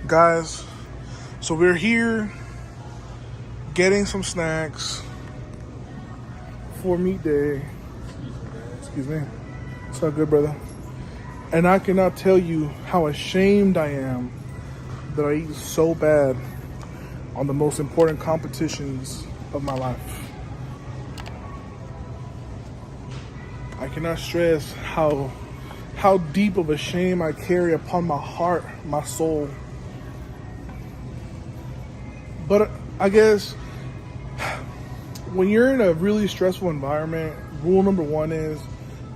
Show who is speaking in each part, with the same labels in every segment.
Speaker 1: Guys, so we're here getting some snacks for meat day. Excuse me. It's not good, brother. And I cannot tell you how ashamed I am that I eat so bad on the most important competitions of my life. I cannot stress how deep of a shame I carry upon my heart, my soul. But I guess when you're in a really stressful environment, rule number one is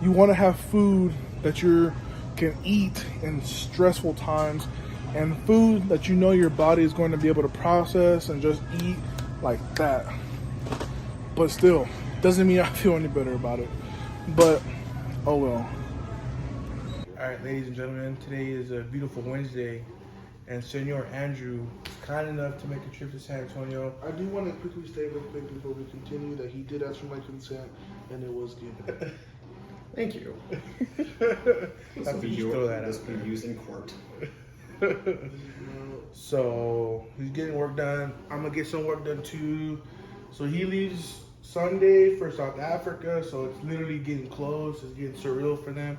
Speaker 1: you want to have food that you can eat in stressful times, and food that you know your body is going to be able to process and just eat like that. But still, doesn't mean I feel any better about it. But, oh well.
Speaker 2: All right, ladies and gentlemen, today is a beautiful Wednesday, and Senor Andrew is kind enough to make a trip to San Antonio.
Speaker 1: I do want to quickly state real quick before we continue that he did ask for my consent, and it was given.
Speaker 2: Thank you.
Speaker 3: This will be used in court.
Speaker 2: So he's getting work done. I'm gonna get some work done too. So he leaves Sunday for South Africa, so it's literally getting close. It's getting surreal for them.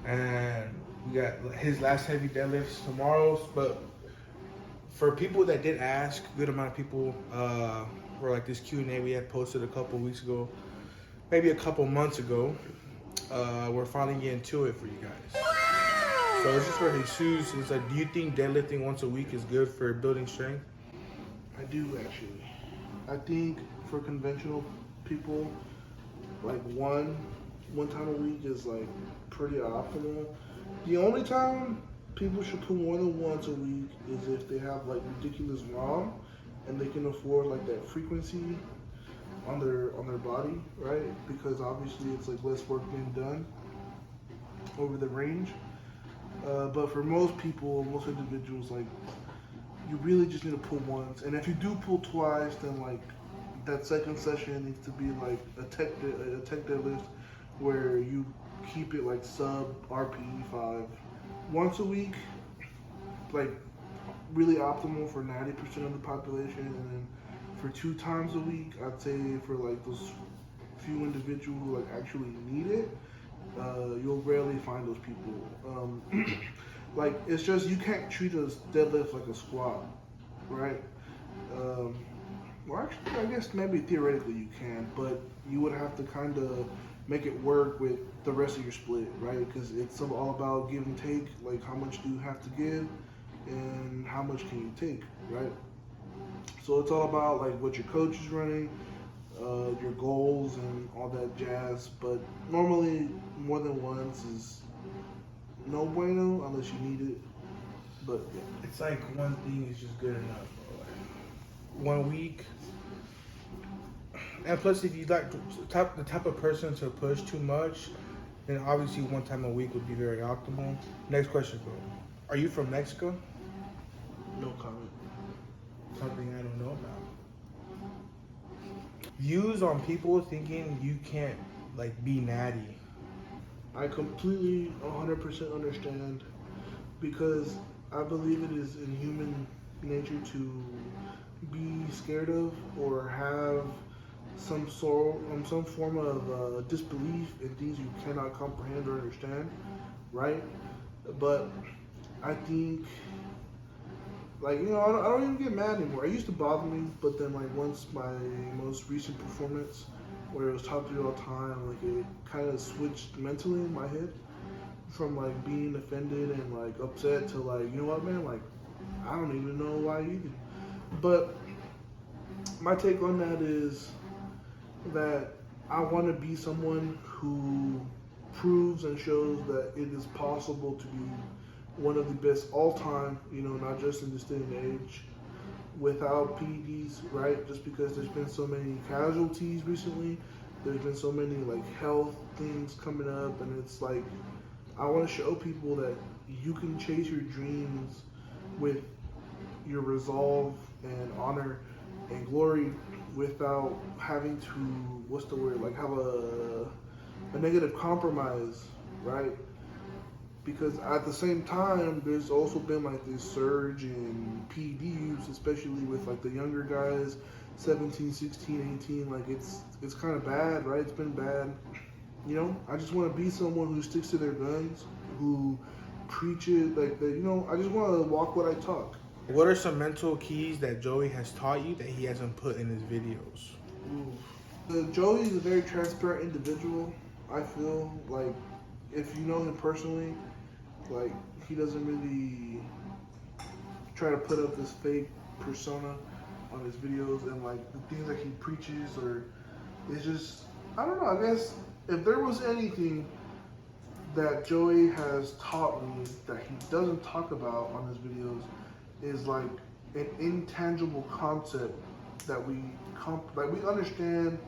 Speaker 2: And we got his last heavy deadlifts tomorrow. But for people that did ask, good amount of people, for like this Q&A we had posted a couple weeks ago, maybe a couple months ago. We're finally getting to it for you guys. So this is for Jesus. It's like, do you think deadlifting once a week is good for building strength?
Speaker 1: I do actually. I think for conventional people, like one time a week is like pretty optimal. The only time people should put more than once a week is if they have like ridiculous ROM and they can afford like that frequency on their body, right? Because obviously it's like less work being done over the range. But for most people, most individuals, like you really just need to pull once. And if you do pull twice, then like that second session needs to be like a tech deadlift where you keep it like sub RPE 5. Once a week, like really optimal for 90% of the population, and then for 2 times a week, I'd say for like those few individuals who like actually need it, you'll rarely find those people. Like it's just, you can't treat a deadlift like a squat, right? Well, actually, I guess maybe theoretically you can, but you would have to kind of make it work with the rest of your split, right? Because it's all about give and take. Like how much do you have to give, and how much can you take, right? So it's all about like what your coach is running, your goals and all that jazz. But normally more than once is no bueno unless you need it. But yeah.
Speaker 2: It's like one thing is just good enough, bro. Like 1 week. And plus, if you like the type of person to push too much, then obviously 1 time a week would be very optimal. Next question, bro. Are you from Mexico?
Speaker 1: No comment.
Speaker 2: Something I don't know about. Views on people thinking you can't like be natty.
Speaker 1: I completely 100% understand, because I believe it is in human nature to be scared of or have some form of disbelief in things you cannot comprehend or understand, right? But I think, like, you know, I don't even get mad anymore. It used to bother me, but then like once my most recent performance, where it was top 3 all time, like it kind of switched mentally in my head from like being offended and like upset to like, you know what, man, like I don't even know why either. But my take on that is that I want to be someone who proves and shows that it is possible to be one of the best all time, you know, not just in this day and age, without PEDs, right? Just because there's been so many casualties recently, there's been so many like health things coming up, and it's like I want to show people that you can chase your dreams with your resolve and honor and glory without having to, like have a negative compromise, right? Because at the same time, there's also been like this surge in PED use, especially with like the younger guys, 17, 16, 18. Like it's kind of bad, right? It's been bad. You know, I just want to be someone who sticks to their guns, who preaches like that. You know, I just want to walk what I talk.
Speaker 2: What are some mental keys that Joey has taught you that he hasn't put in his videos?
Speaker 1: Joey is a very transparent individual. I feel like if you know him personally, like he doesn't really try to put up this fake persona on his videos, and like the things that he preaches, or it's just, I don't know. I guess if there was anything that Joey has taught me that he doesn't talk about on his videos, is like an intangible concept that we understand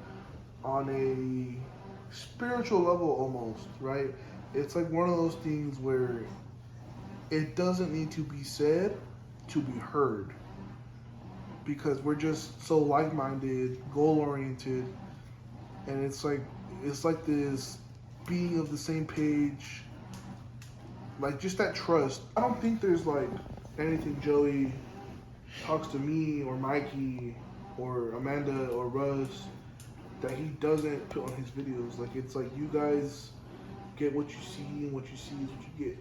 Speaker 1: on a spiritual level almost, right? It's like one of those things where it doesn't need to be said to be heard, because we're just so like-minded, goal-oriented, and it's like this being of the same page, like just that trust. I don't think there's like anything Joey talks to me or Mikey or Amanda or Russ that he doesn't put on his videos. Like it's like you guys get what you see, and what you see is what you get.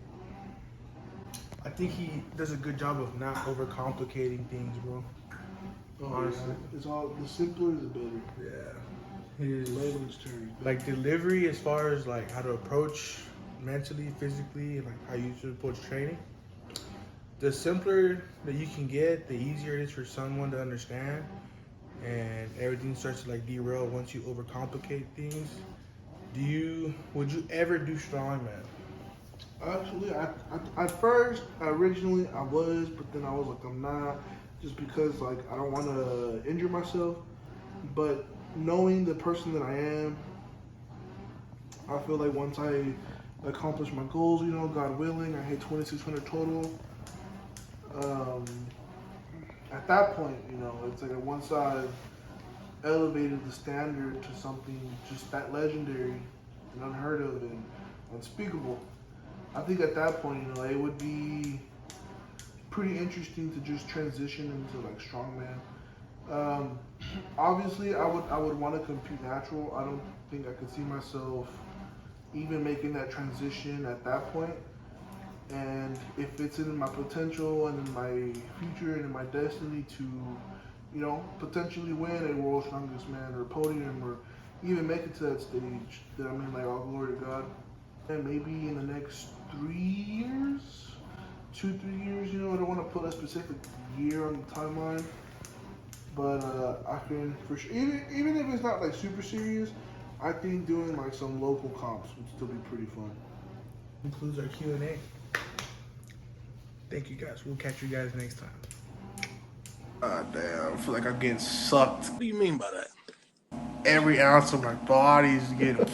Speaker 2: I think he does a good job of not overcomplicating things, bro. Honestly.
Speaker 1: Yeah. It's all, the simpler the better.
Speaker 2: Yeah. His
Speaker 1: Layman's term.
Speaker 2: like delivery as far as like how to approach mentally, physically, and like how you should approach training. The simpler that you can get, the easier it is for someone to understand, and everything starts to like derail once you overcomplicate things. Would you ever do strongman?
Speaker 1: Actually, at first, originally I was, but then I was like, I'm not, just because like I don't want to injure myself. But knowing the person that I am, I feel like once I accomplish my goals, you know, God willing, I hit 2,600 total. At that point, you know, it's like once I've elevated the standard to something just that legendary and unheard of and unspeakable, I think at that point, you know, it would be pretty interesting to just transition into like strongman. Obviously, I would want to compete natural. I don't think I could see myself even making that transition at that point. And if it's in my potential and in my future and in my destiny to, you know, potentially win a World's Strongest Man or podium or even make it to that stage, then I mean, like, all glory to God. And maybe in the next 3 years, 2-3 years, you know, I don't want to put a specific year on the timeline, but I can for sure, even if it's not like super serious, I think doing like some local comps would still be pretty fun.
Speaker 2: Concludes our Q&A. Thank you guys. We'll catch you guys next time. Ah, damn. I feel like I'm getting sucked.
Speaker 4: What do you mean by that?
Speaker 2: Every ounce of my body is getting...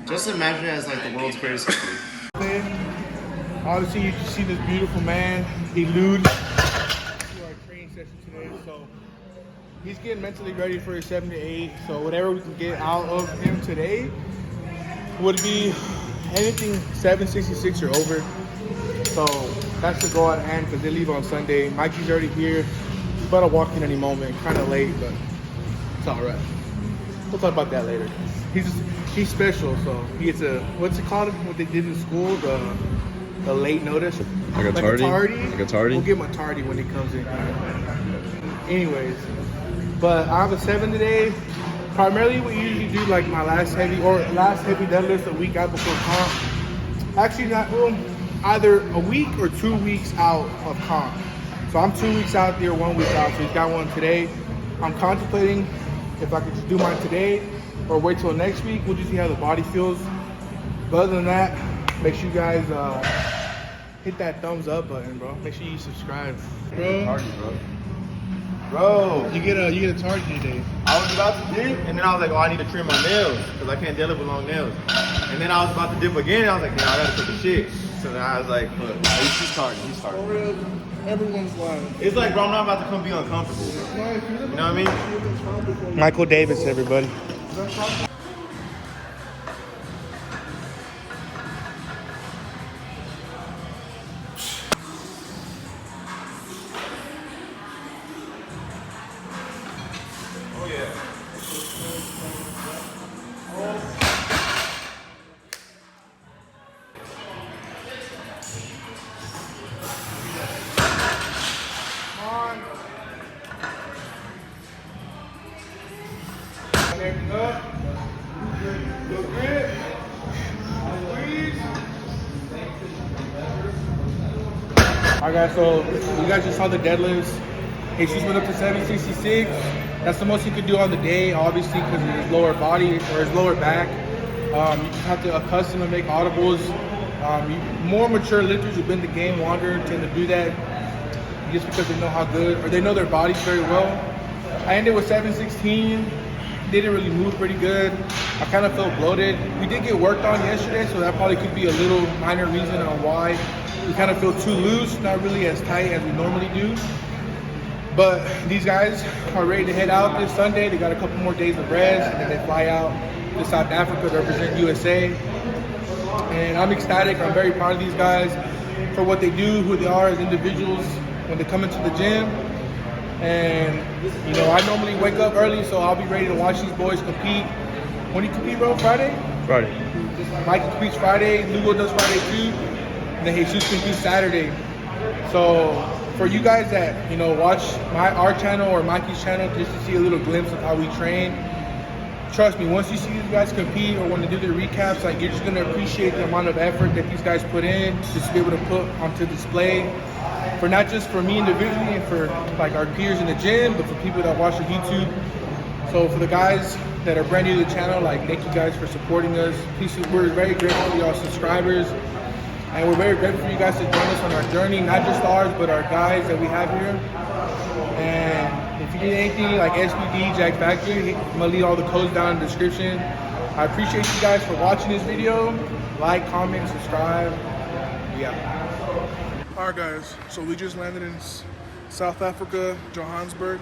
Speaker 3: Just imagine it as like the world's greatest athlete.
Speaker 2: Obviously, you can see this beautiful man elude to our training session today. So he's getting mentally ready for his 7 to 8. So whatever we can get out of him today would be anything 766 or over. So that's the goal at hand because they leave on Sunday. Mikey's already here. He's about to walk in any moment. Kind of late, but it's all right. We'll talk about that later. He's special, so he gets a, what's it called? What they did in school, the late notice.
Speaker 4: Like a tardy? Like a tardy?
Speaker 2: We'll give him a tardy when he comes in. Anyways, but I have a 7 today. Primarily, we usually do like my last heavy deadlift a week out before comp. Actually, not well, either a week or 2 weeks out of comp. So I'm 2 weeks out there, 1 week out. So he's got one today. I'm contemplating if I could just do mine today or wait till next week. We'll just see how the body feels. But other than that, make sure you guys hit that thumbs up button, bro. Make sure you subscribe, bro.
Speaker 4: Bro,
Speaker 2: You get a target today.
Speaker 4: I was about to dip, and then I was like, oh, I need to trim my nails, because I can't deadlift with long nails. And then I was about to dip again, and I was like, I gotta take a shit. So then I was like, look, he's tardy.
Speaker 1: Everyone's lying.
Speaker 4: It's like, bro, I'm not about to come be uncomfortable. You know what I mean?
Speaker 2: Michael Davis, everybody. Alright guys, so you guys just saw the deadlifts. Jesus went up to 766. That's the most he could do on the day, obviously, because of his lower body or his lower back. You just have to accustom to make audibles. More mature lifters who've been in the game longer tend to do that just because they know how good, or they know their bodies very well. I ended with 716. Didn't really move pretty good. I kind of felt bloated. We did get worked on yesterday, so that probably could be a little minor reason on why we kind of feel too loose, not really as tight as we normally do. But these guys are ready to head out this Sunday. They got a couple more days of rest, and then they fly out to South Africa to represent USA. And I'm ecstatic. I'm very proud of these guys for what they do, who they are as individuals when they come into the gym. And, you know, I normally wake up early, so I'll be ready to watch these boys compete. When do you compete, bro? Friday?
Speaker 3: Friday.
Speaker 2: Mike competes Friday, Lugo does Friday too, and then Jesus competes Saturday. So for you guys that, you know, watch our channel or Mikey's channel just to see a little glimpse of how we train, trust me, once you see these guys compete or when they do their recaps, like, you're just gonna appreciate the amount of effort that these guys put in just to be able to put onto display. For not just for me individually and for like our peers in the gym, but for people that watch the YouTube. So for the guys that are brand new to the channel, like, thank you guys for supporting us. Please, we're very grateful for y'all subscribers. And we're very grateful for you guys to join us on our journey, not just ours, but our guys that we have here. And if you need anything like SBD, Jack Factory, I'm gonna leave all the codes down in the description. I appreciate you guys for watching this video. Like, comment, subscribe. Yeah.
Speaker 1: Alright guys, so we just landed in South Africa, Johannesburg.